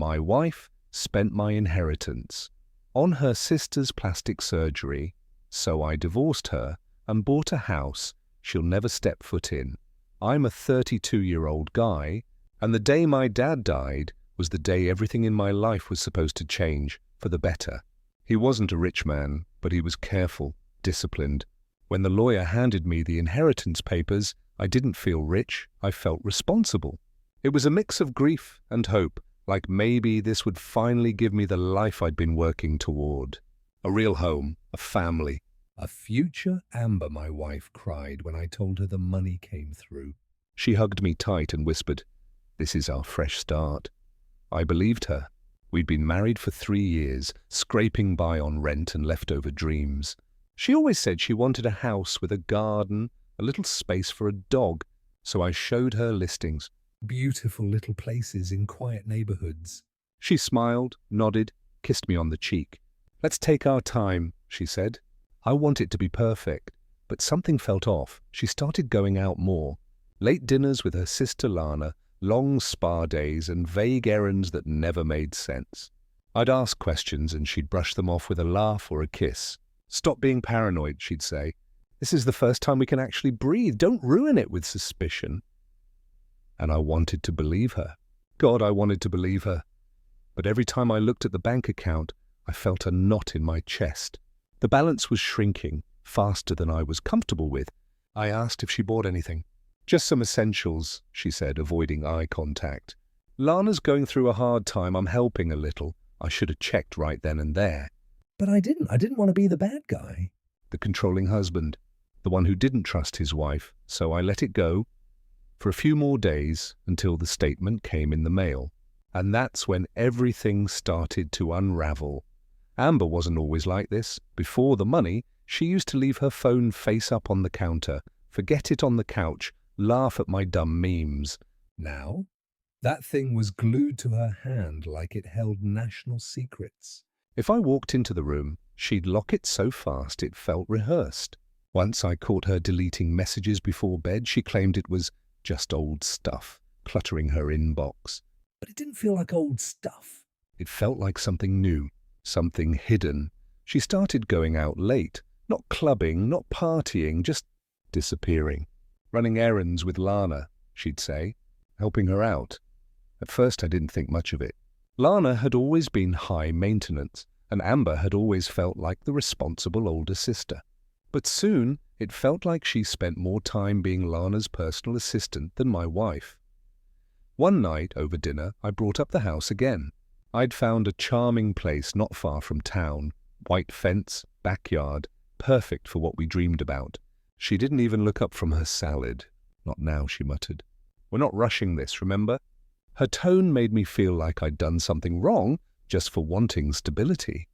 My wife spent my inheritance on her sister's plastic surgery, so I divorced her and bought a house she'll never step foot in. I'm a 32-year-old guy, and the day my dad died was the day everything in my life was supposed to change for the better. He wasn't a rich man, but he was careful, disciplined. When the lawyer handed me the inheritance papers, I didn't feel rich, I felt responsible. It was a mix of grief and hope, like maybe this would finally give me the life I'd been working toward. A real home, a family, a future. Amber, my wife, cried when I told her the money came through. She hugged me tight and whispered, "This is our fresh start." I believed her. We'd been married for 3 years, scraping by on rent and leftover dreams. She always said she wanted a house with a garden, a little space for a dog, so I showed her listings. Beautiful little places in quiet neighborhoods. She smiled, nodded, kissed me on the cheek. "Let's take our time," she said. I want it to be perfect, but something felt off. She started going out more. Late dinners with her sister Lana, long spa days, and vague errands that never made sense. I'd ask questions and she'd brush them off with a laugh or a kiss. "Stop being paranoid," she'd say. "This is the first time we can actually breathe. Don't ruin it with suspicion." And I wanted to believe her. God, I wanted to believe her. But every time I looked at the bank account, I felt a knot in my chest. The balance was shrinking, faster than I was comfortable with. I asked if she bought anything. "Just some essentials," she said, avoiding eye contact. "Lana's going through a hard time. I'm helping a little." I should have checked right then and there. But I didn't. I didn't want to be the bad guy. The controlling husband. The one who didn't trust his wife. So I let it go for a few more days until the statement came in the mail. And that's when everything started to unravel. Amber wasn't always like this. Before the money, she used to leave her phone face up on the counter, forget it on the couch, laugh at my dumb memes. Now, that thing was glued to her hand like it held national secrets. If I walked into the room, she'd lock it so fast it felt rehearsed. Once I caught her deleting messages before bed. She claimed it was just old stuff, cluttering her inbox. But it didn't feel like old stuff. It felt like something new, something hidden. She started going out late, not clubbing, not partying, just disappearing. "Running errands with Lana," she'd say, helping her out. At first I didn't think much of it. Lana had always been high maintenance, and Amber had always felt like the responsible older sister. But soon it felt like she spent more time being Lana's personal assistant than my wife. One night, over dinner, I brought up the house again. I'd found a charming place not far from town, white fence, backyard, perfect for what we dreamed about. She didn't even look up from her salad. "Not now," she muttered. "We're not rushing this, remember?" Her tone made me feel like I'd done something wrong just for wanting stability.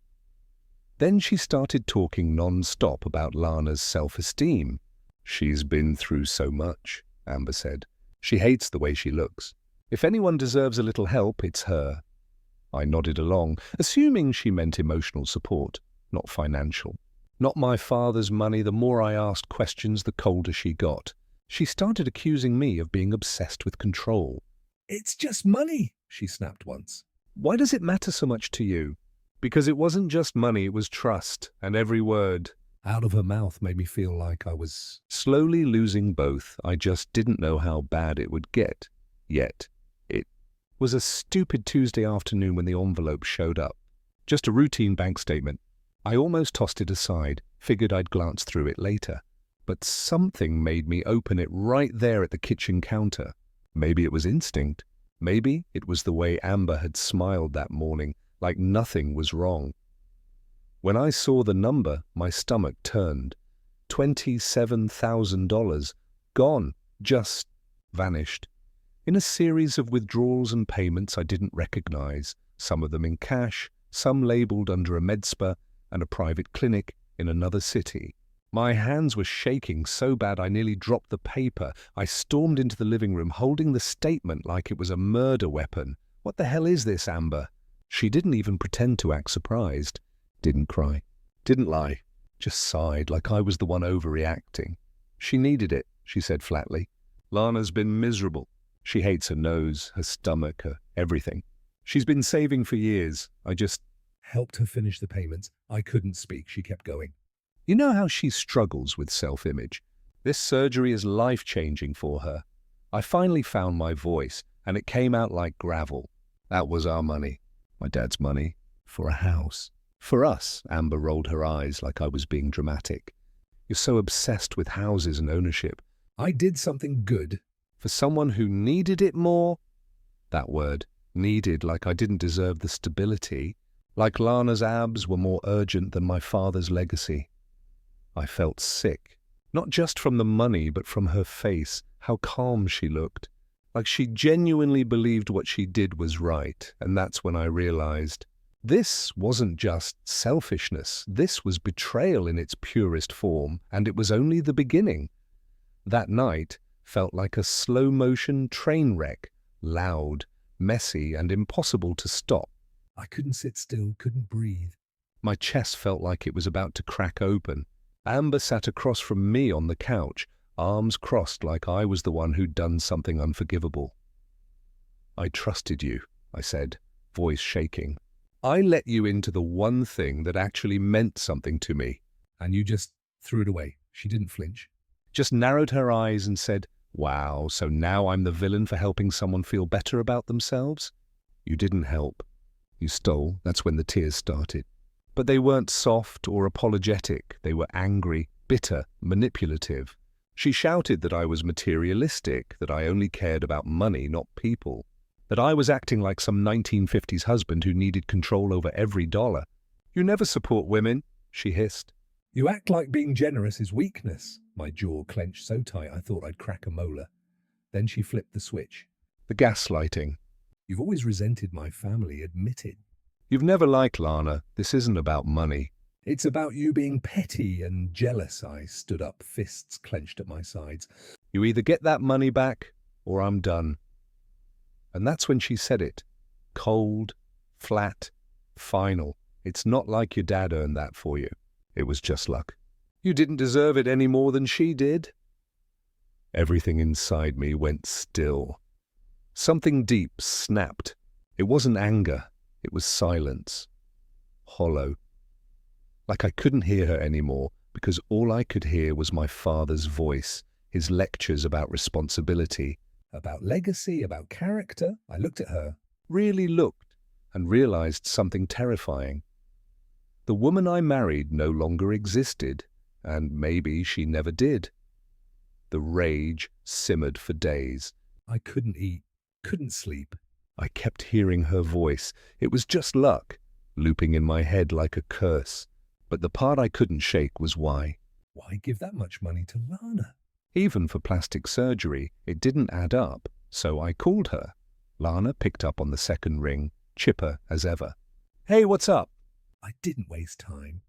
Then she started talking non-stop about Lana's self-esteem. "She's been through so much," Amber said. "She hates the way she looks. If anyone deserves a little help, it's her." I nodded along, assuming she meant emotional support, not financial. Not my father's money. The more I asked questions, the colder she got. She started accusing me of being obsessed with control. "It's just money," she snapped once. "Why does it matter so much to you?" Because it wasn't just money, it was trust, and every word out of her mouth made me feel like I was slowly losing both. I just didn't know how bad it would get. Yet, it was a stupid Tuesday afternoon when the envelope showed up. Just a routine bank statement. I almost tossed it aside, figured I'd glance through it later. But something made me open it right there at the kitchen counter. Maybe it was instinct. Maybe it was the way Amber had smiled that morning, like nothing was wrong. When I saw the number, my stomach turned. $27,000. Gone. Just vanished. In a series of withdrawals and payments I didn't recognize, some of them in cash, some labeled under a med spa and a private clinic in another city. My hands were shaking so bad I nearly dropped the paper. I stormed into the living room, holding the statement like it was a murder weapon. "What the hell is this, Amber?" She didn't even pretend to act surprised. Didn't cry. Didn't lie. Just sighed like I was the one overreacting. "She needed it," she said flatly. "Lana's been miserable. She hates her nose, her stomach, her everything. She's been saving for years. I just helped her finish the payments. I couldn't speak. She kept going. You know how she struggles with self-image? This surgery is life-changing for her. I finally found my voice, and it came out like gravel. That was our money. My dad's money. For a house. For us, Amber rolled her eyes like I was being dramatic. You're so obsessed with houses and ownership. I did something good. For someone who needed it more? That word, needed, like I didn't deserve the stability. Like Lana's abs were more urgent than my father's legacy. I felt sick. Not just from the money, but from her face, how calm she looked. Like she genuinely believed what she did was right, and that's when I realized this wasn't just selfishness. This was betrayal in its purest form, and it was only the beginning. That night felt like a slow-motion train wreck, loud, messy, and impossible to stop. I couldn't sit still, couldn't breathe. My chest felt like it was about to crack open. Amber sat across from me on the couch, arms crossed like I was the one who'd done something unforgivable. I trusted you, I said, voice shaking. I let you into the one thing that actually meant something to me. And you just threw it away. She didn't flinch. Just narrowed her eyes and said, "Wow, so now I'm the villain for helping someone feel better about themselves?" You didn't help. You stole. That's when the tears started. But they weren't soft or apologetic. They were angry, bitter, manipulative. She shouted that I was materialistic, that I only cared about money, not people, that I was acting like some 1950s husband who needed control over every dollar. "You never support women," she hissed. "You act like being generous is weakness." My jaw clenched so tight I thought I'd crack a molar. Then she flipped the switch. "The gaslighting. You've always resented my family, admit it. You've never liked Lana. This isn't about money. It's about you being petty and jealous." I stood up, fists clenched at my sides. "You either get that money back, or I'm done." And that's when she said it. Cold, flat, final. "It's not like your dad earned that for you. It was just luck. You didn't deserve it any more than she did." Everything inside me went still. Something deep snapped. It wasn't anger. It was silence. Hollow. Like I couldn't hear her anymore, because all I could hear was my father's voice, his lectures about responsibility, about legacy, about character. I looked at her, really looked, and realized something terrifying. The woman I married no longer existed, and maybe she never did. The rage simmered for days. I couldn't eat, couldn't sleep. I kept hearing her voice. It was just luck, looping in my head like a curse. But the part I couldn't shake was why. Why give that much money to Lana? Even for plastic surgery, it didn't add up, so I called her. Lana picked up on the second ring, chipper as ever. "Hey, what's up?" I didn't waste time.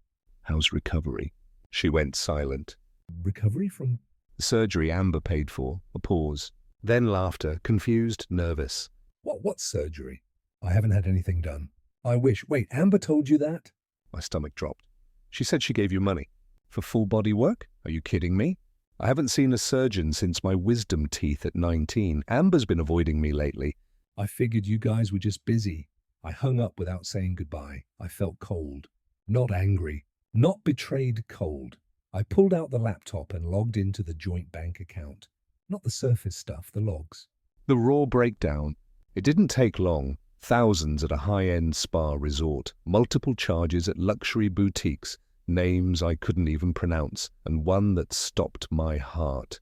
"How's recovery?" She went silent. "Recovery from?" "The surgery Amber paid for." A pause. Then laughter, confused, nervous. What surgery? I haven't had anything done. I wish. Wait, Amber told you that?" My stomach dropped. "She said she gave you money. For full body work? Are you kidding me? I haven't seen a surgeon since my wisdom teeth at 19. Amber's been avoiding me lately. I figured you guys were just busy." I hung up without saying goodbye. I felt cold. Not angry. Not betrayed, cold. I pulled out the laptop and logged into the joint bank account. Not the surface stuff, the logs. The raw breakdown. It didn't take long. Thousands at a high-end spa resort, multiple charges at luxury boutiques, names I couldn't even pronounce, and one that stopped my heart.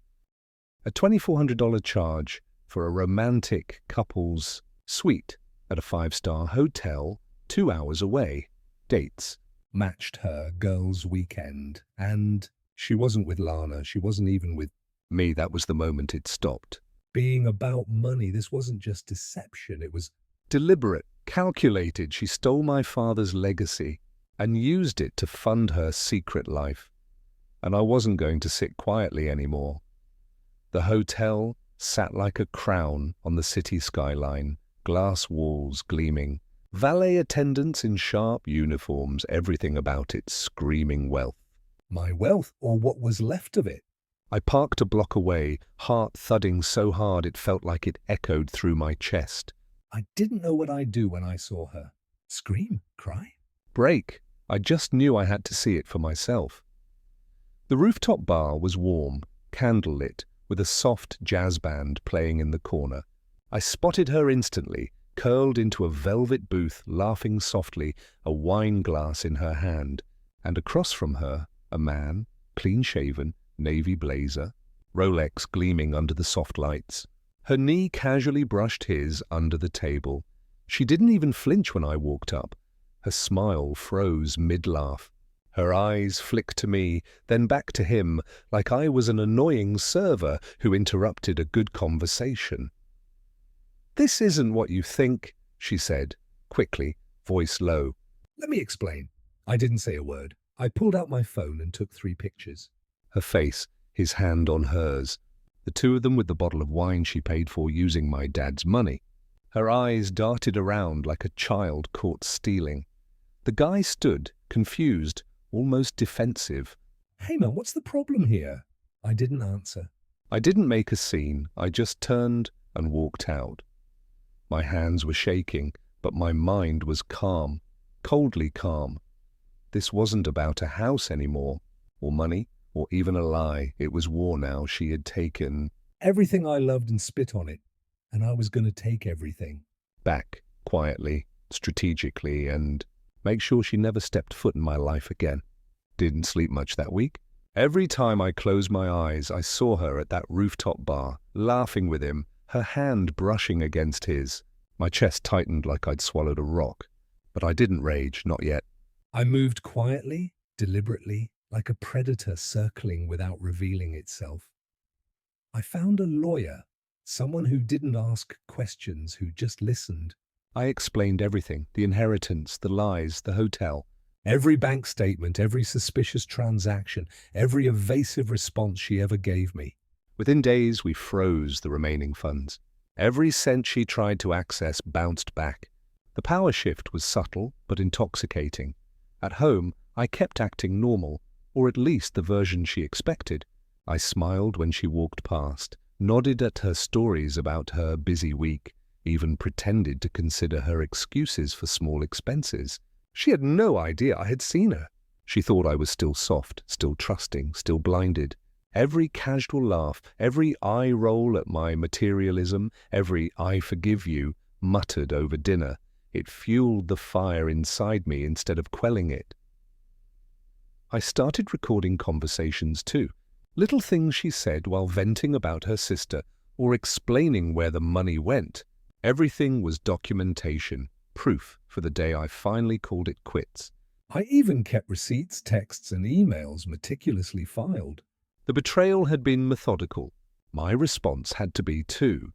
A $2,400 charge for a romantic couple's suite at a 5-star hotel 2 hours away. Dates matched her girl's weekend. And she wasn't with Lana. She wasn't even with me. That was the moment it stopped. Being about money, this wasn't just deception. It was deliberate, calculated. She stole my father's legacy and used it to fund her secret life. And I wasn't going to sit quietly anymore. The hotel sat like a crown on the city skyline, glass walls gleaming, valet attendants in sharp uniforms, everything about it screaming wealth. My wealth, or what was left of it. I parked a block away, heart thudding so hard it felt like it echoed through my chest. I didn't know what I'd do when I saw her. Scream? Cry? Break. I just knew I had to see it for myself. The rooftop bar was warm, candlelit, with a soft jazz band playing in the corner. I spotted her instantly, curled into a velvet booth, laughing softly, a wine glass in her hand, and across from her, a man, clean-shaven, navy blazer, Rolex gleaming under the soft lights. Her knee casually brushed his under the table. She didn't even flinch when I walked up. Her smile froze mid-laugh. Her eyes flicked to me, then back to him, like I was an annoying server who interrupted a good conversation. "This isn't what you think," she said, quickly, voice low. Let me explain. I didn't say a word. I pulled out my phone and took 3 pictures. Her face, his hand on hers, the two of them with the bottle of wine she paid for using my dad's money. Her eyes darted around like a child caught stealing. The guy stood, confused, almost defensive. Hey man, what's the problem here? I didn't answer. I didn't make a scene, I just turned and walked out. My hands were shaking, but my mind was calm, coldly calm. This wasn't about a house anymore, or money, or even a lie. It was war now. She had taken Everything I loved and spit on it, and I was going to take everything. back, quietly, strategically, and make sure she never stepped foot in my life again. Didn't sleep much that week. Every time I closed my eyes, I saw her at that rooftop bar, laughing with him, her hand brushing against his. My chest tightened like I'd swallowed a rock. But I didn't rage, not yet. I moved quietly, deliberately, like a predator circling without revealing itself. I found a lawyer, someone who didn't ask questions, who just listened. I explained everything, the inheritance, the lies, the hotel. Every bank statement, every suspicious transaction, every evasive response she ever gave me. Within days, we froze the remaining funds. Every cent she tried to access bounced back. The power shift was subtle but intoxicating. At home, I kept acting normal, or at least the version she expected. I smiled when she walked past, nodded at her stories about her busy week, even pretended to consider her excuses for small expenses. She had no idea I had seen her. She thought I was still soft, still trusting, still blinded. Every casual laugh, every eye roll at my materialism, every "I forgive you" muttered over dinner, it fueled the fire inside me instead of quelling it. I started recording conversations too. Little things she said while venting about her sister or explaining where the money went. Everything was documentation, proof for the day I finally called it quits. I even kept receipts, texts, and emails meticulously filed. The betrayal had been methodical. My response had to be too.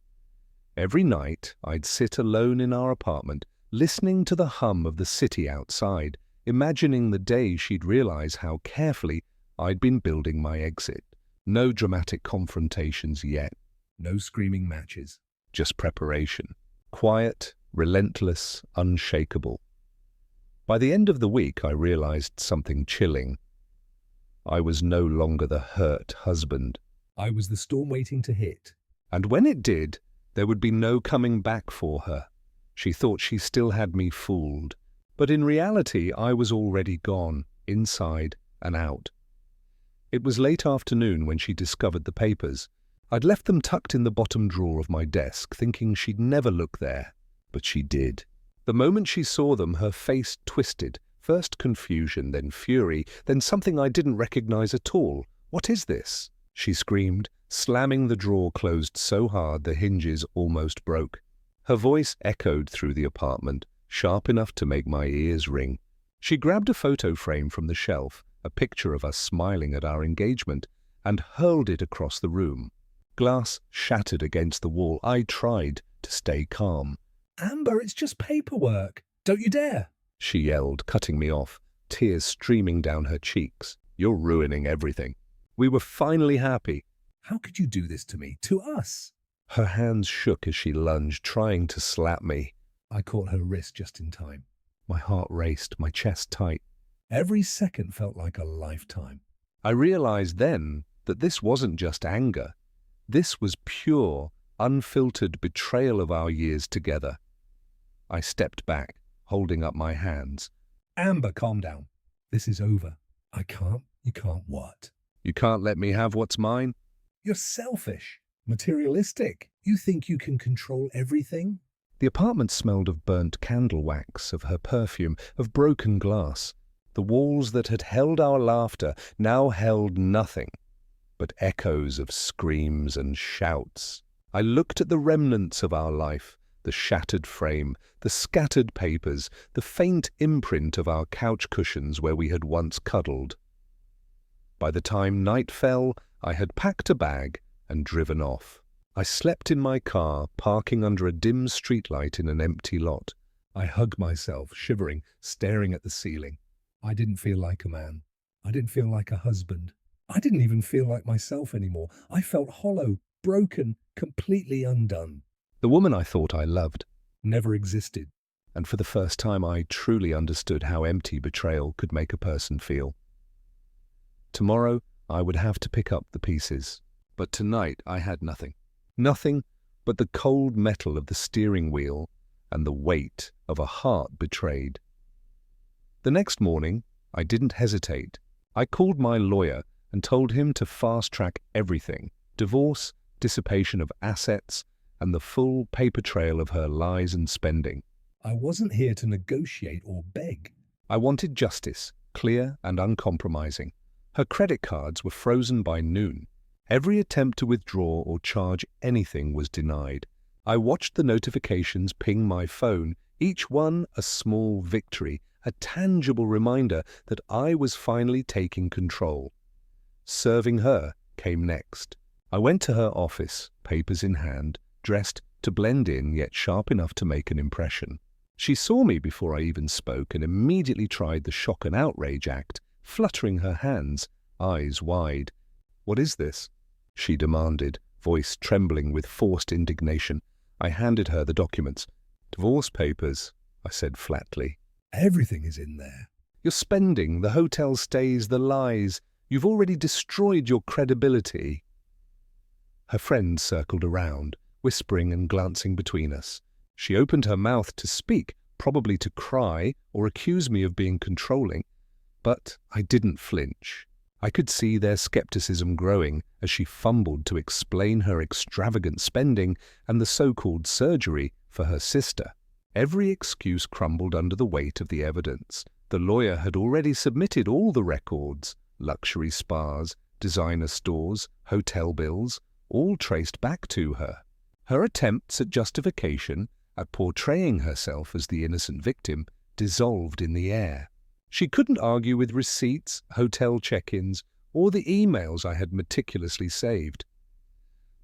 Every night, I'd sit alone in our apartment, listening to the hum of the city outside, imagining the day she'd realize how carefully I'd been building my exit. No dramatic confrontations yet. No screaming matches. Just preparation. Quiet, relentless, unshakable. By the end of the week, I realized something chilling. I was no longer the hurt husband. I was the storm waiting to hit. And when it did, there would be no coming back for her. She thought she still had me fooled. But in reality, I was already gone, inside and out. It was late afternoon when she discovered the papers. I'd left them tucked in the bottom drawer of my desk, thinking she'd never look there. But she did. The moment she saw them, her face twisted. First confusion, then fury, then something I didn't recognize at all. "What is this?" she screamed, slamming the drawer closed so hard the hinges almost broke. Her voice echoed through the apartment, sharp enough to make my ears ring. She grabbed a photo frame from the shelf, a picture of us smiling at our engagement, and hurled it across the room. Glass shattered against the wall. I tried to stay calm. Amber, it's just paperwork. Don't you dare. She yelled, cutting me off, tears streaming down her cheeks. "You're ruining everything. We were finally happy." How could you do this to me? To us? Her hands shook as she lunged, trying to slap me. I caught her wrist just in time. My heart raced, my chest tight. Every second felt like a lifetime. I realized then that this wasn't just anger. This was pure, unfiltered betrayal of our years together. I stepped back, holding up my hands. Amber, calm down. This is over. I can't. You can't what? You can't let me have what's mine? You're selfish, materialistic. You think you can control everything? The apartment smelled of burnt candle wax, of her perfume, of broken glass. The walls that had held our laughter now held nothing but echoes of screams and shouts. I looked at the remnants of our life, the shattered frame, the scattered papers, the faint imprint of our couch cushions where we had once cuddled. By the time night fell, I had packed a bag and driven off. I slept in my car, parking under a dim streetlight in an empty lot. I hugged myself, shivering, staring at the ceiling. I didn't feel like a man. I didn't feel like a husband. I didn't even feel like myself anymore. I felt hollow, broken, completely undone. The woman I thought I loved Never existed. and for the first time I truly understood how empty betrayal could make a person feel. Tomorrow I would have to pick up the pieces, but tonight I had nothing. Nothing but the cold metal of the steering wheel and the weight of a heart betrayed. The next morning, I didn't hesitate. I called my lawyer and told him to fast-track everything: divorce, dissipation of assets, and the full paper trail of her lies and spending. I wasn't here to negotiate or beg. I wanted justice, clear and uncompromising. Her credit cards were frozen by noon. Every attempt to withdraw or charge anything was denied. I watched the notifications ping my phone, each one a small victory, a tangible reminder that I was finally taking control. Serving her came next. I went to her office, papers in hand, dressed to blend in yet sharp enough to make an impression. She saw me before I even spoke and immediately tried the shock and outrage act, fluttering her hands, eyes wide. "What is this?" she demanded, voice trembling with forced indignation. I handed her the documents. "Divorce papers," I said flatly. Everything is in there. "Your spending, the hotel stays, the lies. You've already destroyed your credibility." Her friends circled around, whispering and glancing between us. She opened her mouth to speak, probably to cry or accuse me of being controlling, but I didn't flinch. I could see their skepticism growing as she fumbled to explain her extravagant spending and the so-called surgery for her sister. Every excuse crumbled under the weight of the evidence. The lawyer had already submitted all the records: luxury spas, designer stores, hotel bills, all traced back to her. Her attempts at justification, at portraying herself as the innocent victim, dissolved in the air. She couldn't argue with receipts, hotel check-ins, or the emails I had meticulously saved.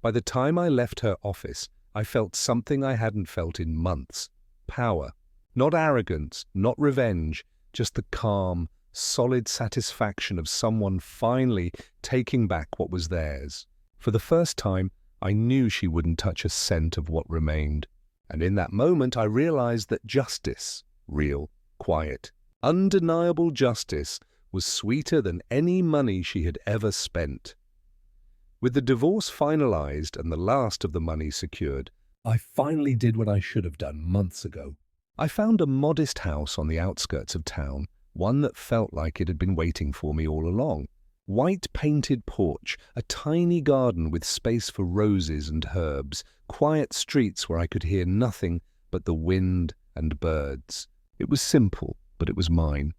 By the time I left her office, I felt something I hadn't felt in months: power. Not arrogance, not revenge, just the calm, solid satisfaction of someone finally taking back what was theirs. For the first time, I knew she wouldn't touch a cent of what remained. And in that moment, I realized that justice, real, quiet, undeniable justice, was sweeter than any money she had ever spent. With the divorce finalized and the last of the money secured, I finally did what I should have done months ago. I found a modest house on the outskirts of town, one that felt like it had been waiting for me all along. White-painted porch, a tiny garden with space for roses and herbs, quiet streets where I could hear nothing but the wind and birds. It was simple, but it was mine.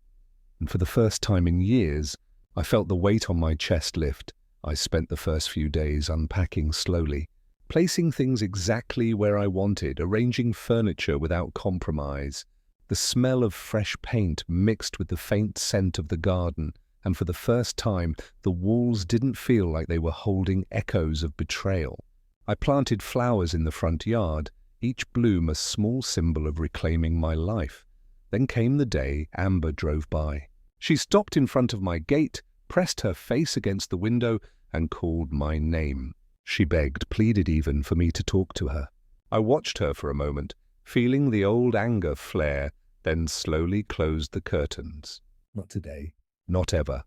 And for the first time in years, I felt the weight on my chest lift. I spent the first few days unpacking slowly, placing things exactly where I wanted, arranging furniture without compromise. The smell of fresh paint mixed with the faint scent of the garden, and for the first time, the walls didn't feel like they were holding echoes of betrayal. I planted flowers in the front yard, each bloom a small symbol of reclaiming my life. Then came the day Amber drove by. She stopped in front of my gate, pressed her face against the window, and called my name. She begged, pleaded even, for me to talk to her. I watched her for a moment, feeling the old anger flare, then slowly closed the curtains. Not today. Not ever.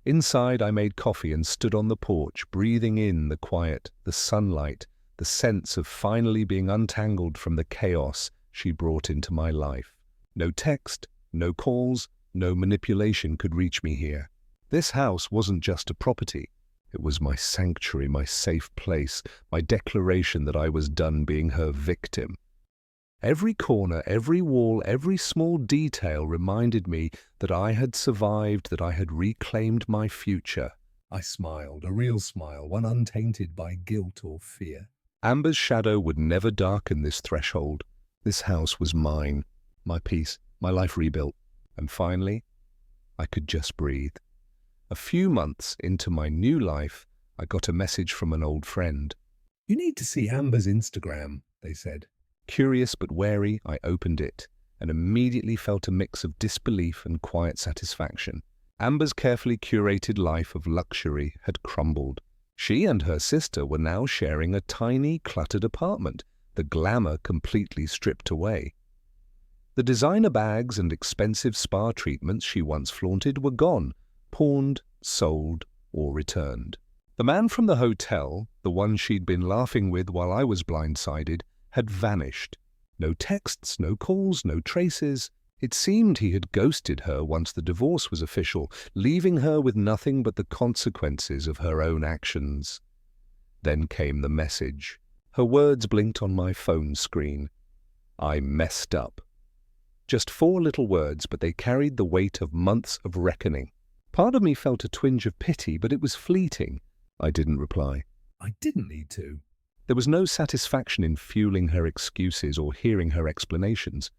Inside, I made coffee and stood on the porch, breathing in the quiet, the sunlight, the sense of finally being untangled from the chaos she brought into my life. No text, no calls, no manipulation could reach me here. This house wasn't just a property. It was my sanctuary, my safe place, my declaration that I was done being her victim. Every corner, every wall, every small detail reminded me that I had survived, that I had reclaimed my future. I smiled, a real smile, one untainted by guilt or fear. Amber's shadow would never darken this threshold. This house was mine, my peace, my life rebuilt. And finally, I could just breathe. A few months into my new life, I got a message from an old friend. "You need to see Amber's Instagram," they said. Curious but wary, I opened it and immediately felt a mix of disbelief and quiet satisfaction. Amber's carefully curated life of luxury had crumbled. She and her sister were now sharing a tiny, cluttered apartment, the glamour completely stripped away. The designer bags and expensive spa treatments she once flaunted were gone, pawned, sold, or returned. The man from the hotel, the one she'd been laughing with while I was blindsided, had vanished. No texts, no calls, no traces. It seemed he had ghosted her once the divorce was official, leaving her with nothing but the consequences of her own actions. Then came the message. Her words blinked on my phone screen. I messed up. Just 4 little words, but they carried the weight of months of reckoning. Part of me felt a twinge of pity, but it was fleeting. I didn't reply. I didn't need to. There was no satisfaction in fueling her excuses or hearing her explanations.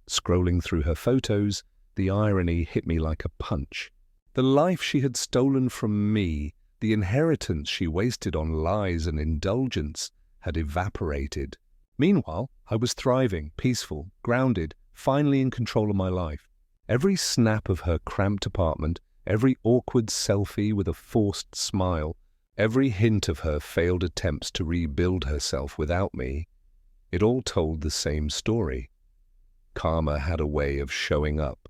Scrolling through her photos, the irony hit me like a punch. The life she had stolen from me, the inheritance she wasted on lies and indulgence, had evaporated. Meanwhile, I was thriving, peaceful, grounded, finally in control of my life. Every snap of her cramped apartment, every awkward selfie with a forced smile, every hint of her failed attempts to rebuild herself without me, it all told the same story. Karma had a way of showing up.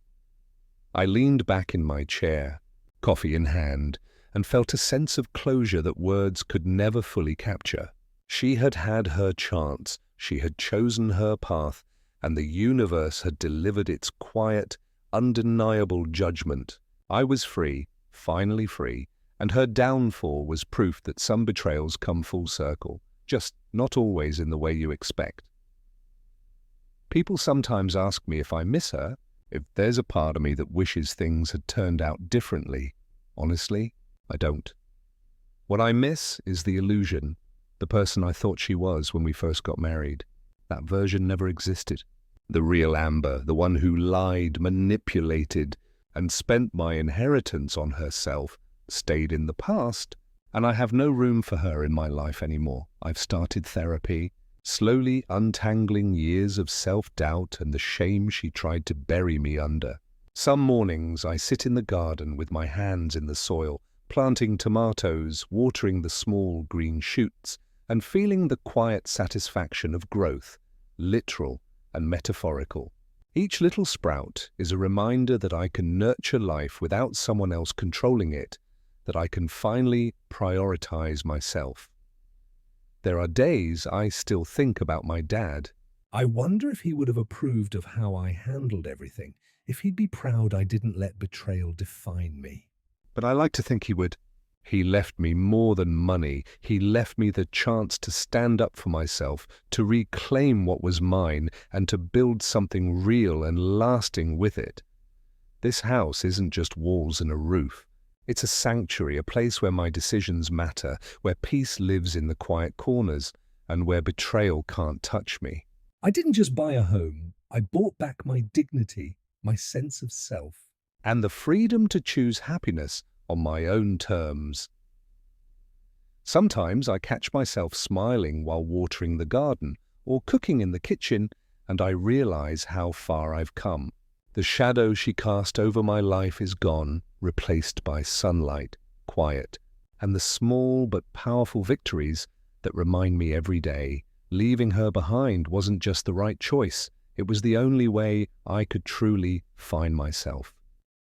I leaned back in my chair, coffee in hand, and felt a sense of closure that words could never fully capture. She had had her chance, she had chosen her path, and the universe had delivered its quiet, undeniable judgment. I was free, finally free, and her downfall was proof that some betrayals come full circle, just not always in the way you expect. People sometimes ask me if I miss her, if there's a part of me that wishes things had turned out differently. Honestly, I don't. What I miss is the illusion, the person I thought she was when we first got married. That version never existed. The real Amber, the one who lied, manipulated, and spent my inheritance on herself, stayed in the past, and I have no room for her in my life anymore. I've started therapy, slowly untangling years of self-doubt and the shame she tried to bury me under. Some mornings I sit in the garden with my hands in the soil, planting tomatoes, watering the small green shoots, and feeling the quiet satisfaction of growth, literal and metaphorical. Each little sprout is a reminder that I can nurture life without someone else controlling it, that I can finally prioritize myself. There are days I still think about my dad. I wonder if he would have approved of how I handled everything, if he'd be proud I didn't let betrayal define me. But I like to think he would. He left me more than money. He left me the chance to stand up for myself, to reclaim what was mine, and to build something real and lasting with it. This house isn't just walls and a roof. It's a sanctuary, a place where my decisions matter, where peace lives in the quiet corners, and where betrayal can't touch me. I didn't just buy a home. I bought back my dignity, my sense of self. And the freedom to choose happiness on my own terms. Sometimes I catch myself smiling while watering the garden or cooking in the kitchen, and I realize how far I've come. The shadow she cast over my life is gone, replaced by sunlight, quiet, and the small but powerful victories that remind me every day. Leaving her behind wasn't just the right choice, it was the only way I could truly find myself.